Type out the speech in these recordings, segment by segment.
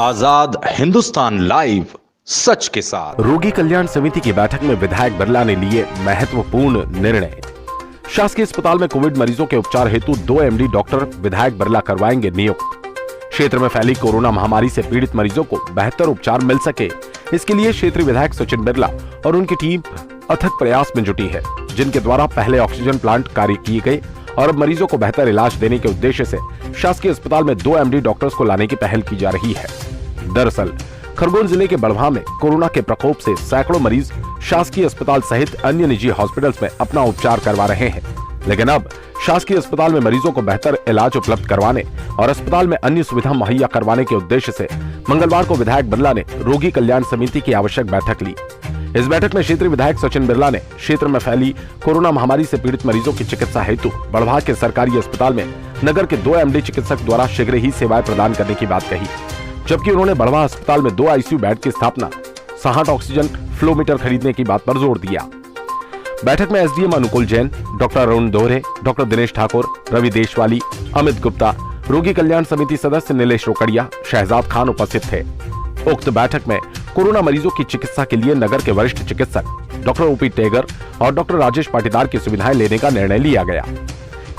आजाद Hindustan live, सच के साथ। रोगी कल्याण समिति की बैठक में विधायक बिरला ने लिए महत्वपूर्ण निर्णय। शासकीय अस्पताल में कोविड मरीजों के उपचार हेतु 2 एमडी डॉक्टर विधायक बिरला करवाएंगे नियुक्त। क्षेत्र में फैली कोरोना महामारी से पीड़ित मरीजों को बेहतर उपचार मिल सके, इसके लिए क्षेत्रीय विधायक सचिन बिरला और उनकी टीम अथक प्रयास में जुटी है, जिनके द्वारा पहले ऑक्सीजन प्लांट कार्य किए गए और अब मरीजों को बेहतर इलाज देने के उद्देश्य से शासकीय अस्पताल में 2 एमडी डॉक्टर्स को लाने की पहल की जा रही है। दरअसल खरगोन जिले के बड़वा में कोरोना के प्रकोप से सैकड़ों मरीज शासकीय अस्पताल सहित अन्य निजी हॉस्पिटल्स में अपना उपचार करवा रहे हैं, लेकिन अब शासकीय अस्पताल में मरीजों को बेहतर इलाज उपलब्ध करवाने और अस्पताल में अन्य सुविधा मुहैया करवाने के उद्देश्य से मंगलवार को विधायक बिरला ने रोगी कल्याण समिति की आवश्यक बैठक ली। इस बैठक में क्षेत्रीय विधायक सचिन बिरला ने क्षेत्र में फैली कोरोना महामारी से पीड़ित मरीजों की चिकित्सा हेतु बड़वा के सरकारी अस्पताल में नगर के 2 एमडी चिकित्सक द्वारा शीघ्र ही सेवाएं प्रदान करने की बात कही, जबकि उन्होंने बड़वा अस्पताल में 2 आईसीयू बेड की स्थापना, 60 ऑक्सीजन फ्लो मीटर खरीदने की बात पर जोर दिया। बैठक में एसडीएम अनुकूल जैन, डॉक्टर अरुण दोहरे, डॉक्टर दिनेश ठाकुर, रवि देशवाली, अमित गुप्ता, रोगी कल्याण समिति सदस्य नीलेश रोकड़िया, शहजाद खान उपस्थित थे। उक्त बैठक में कोरोना मरीजों की चिकित्सा के लिए नगर के वरिष्ठ चिकित्सक डॉक्टर ओपी टेगर और डॉक्टर राजेश पाटीदार की सुविधाएं लेने का निर्णय लिया गया।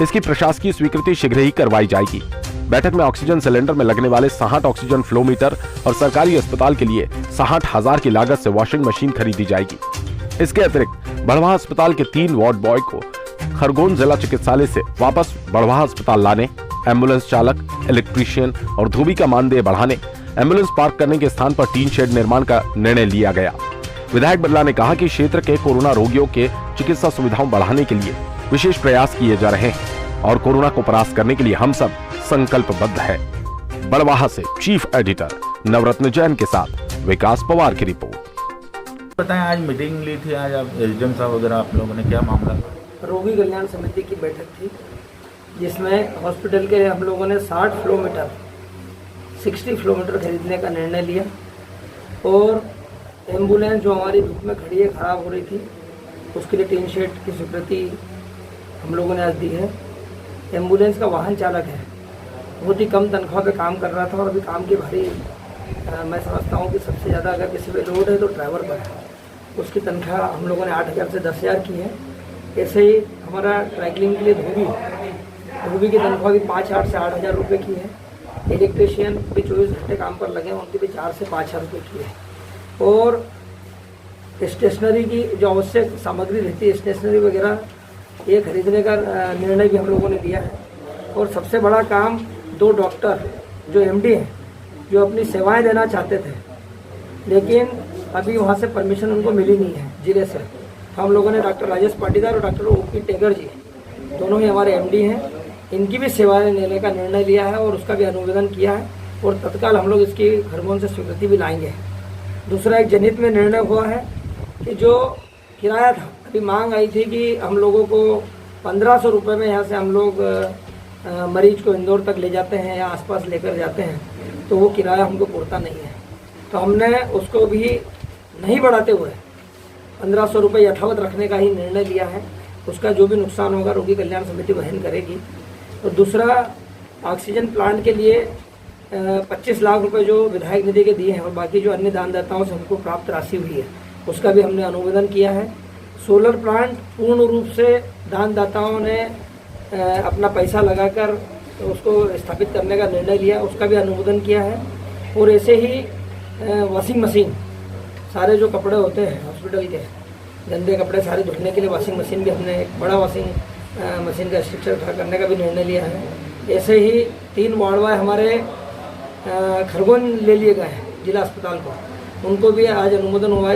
इसकी प्रशासकीय स्वीकृति शीघ्र ही करवाई जाएगी। बैठक में ऑक्सीजन सिलेंडर में लगने वाले 60 ऑक्सीजन फ्लो मीटर और सरकारी अस्पताल के लिए 60,000 की लागत से वॉशिंग मशीन खरीदी जाएगी। इसके अतिरिक्त बड़वा अस्पताल के 3 वार्ड बॉय को खरगोन जिला चिकित्सालय से वापस बड़वा अस्पताल लाने, एम्बुलेंस चालक, इलेक्ट्रीशियन और धोबी का मानदेय बढ़ाने, एम्बुलेंस पार्क करने के स्थान पर टीन शेड निर्माण का निर्णय लिया गया। विधायक बिरला ने कहा कि क्षेत्र के कोरोना रोगियों के चिकित्सा सुविधाओं बढ़ाने के लिए विशेष प्रयास किए जा रहे हैं और कोरोना को परास्त करने के लिए हम सब संकल्पबद्ध है। बड़वाहा से चीफ एडिटर नवरत्न जैन के साथ विकास पवार की रिपोर्ट। बताएं, आज मीटिंग ली थी, आज आप एसडीएम साहब वगैरह आप लोगों ने क्या मामला? रोगी कल्याण समिति की बैठक थी, जिसमें हॉस्पिटल के हम लोगों ने 60 फ्लो मीटर खरीदने का निर्णय लिया और एम्बुलेंस जो हमारी धूप में खड़ी है, ख़राब हो रही थी, उसके लिए टीन शेड की स्वीकृति हम लोगों ने आज दी है। एम्बुलेंस का वाहन चालक है, बहुत ही कम तनख्वाह पे काम कर रहा था और अभी काम की भारी मैं समझता हूँ कि सबसे ज़्यादा अगर किसी पे लोड है तो ड्राइवर पर है। उसकी तनख्वाह हम लोगों ने 8,000 से 10,000 की है। ऐसे ही हमारा ट्रैकलिंग के लिए धोबी की तनख्वाह भी 5,000 से 8,000 रुपये की है। इलेक्ट्रीशियन भी 24 घंटे काम पर लगे हैं, उनकी भी 4,000 से 5,000 रुपये की है। और स्टेशनरी की जो आवश्यक सामग्री रहती है, स्टेशनरी वगैरह, ये खरीदने का निर्णय भी हम लोगों ने लिया है। और सबसे बड़ा काम 2 डॉक्टर जो एमडी हैं, जो अपनी सेवाएं देना चाहते थे, लेकिन अभी वहाँ से परमिशन उनको मिली नहीं है जिले से, तो हम लोगों ने डॉक्टर राजेश पाटीदार और डॉक्टर ओपी टेगर जी, दोनों ही हमारे एमडी हैं, इनकी भी सेवाएं लेने का निर्णय लिया है और उसका भी अनुमोदन किया है और तत्काल हम लोग इसकी खरगोन से स्वीकृति भी लाएंगे। दूसरा, एक जनहित में निर्णय हुआ है कि जो किराया था, अभी मांग आई थी कि हम लोगों को 1,500 रुपये में यहाँ से हम लोग मरीज को इंदौर तक ले जाते हैं या आसपास लेकर जाते हैं, तो वो किराया हमको पुरता नहीं है, तो हमने उसको भी नहीं बढ़ाते हुए 1,500 रुपये यथावत रखने का ही निर्णय लिया है। उसका जो भी नुकसान होगा रोगी कल्याण समिति वहन करेगी। और दूसरा, ऑक्सीजन प्लांट के लिए 25 लाख रुपए जो विधायक निधि के दिए हैं और बाकी जो अन्य दानदाताओं से हमको प्राप्त राशि हुई है, उसका भी हमने अनुमोदन किया है। सोलर प्लांट पूर्ण रूप से दानदाताओं ने अपना पैसा लगाकर उसको स्थापित करने का निर्णय लिया, उसका भी अनुमोदन किया है। और ऐसे ही वॉशिंग मशीन, सारे जो कपड़े होते हैं हॉस्पिटल के, गंदे कपड़े सारे धुलने के लिए वॉशिंग मशीन भी हमने एक बड़ा वॉशिंग मशीन का स्ट्रक्चर खड़ा करने का भी निर्णय लिया है। ऐसे ही 3 वार्ड बॉय हमारे खरगोन ले लिए गए हैं जिला अस्पताल को, उनको भी आज अनुमोदन हुआ है।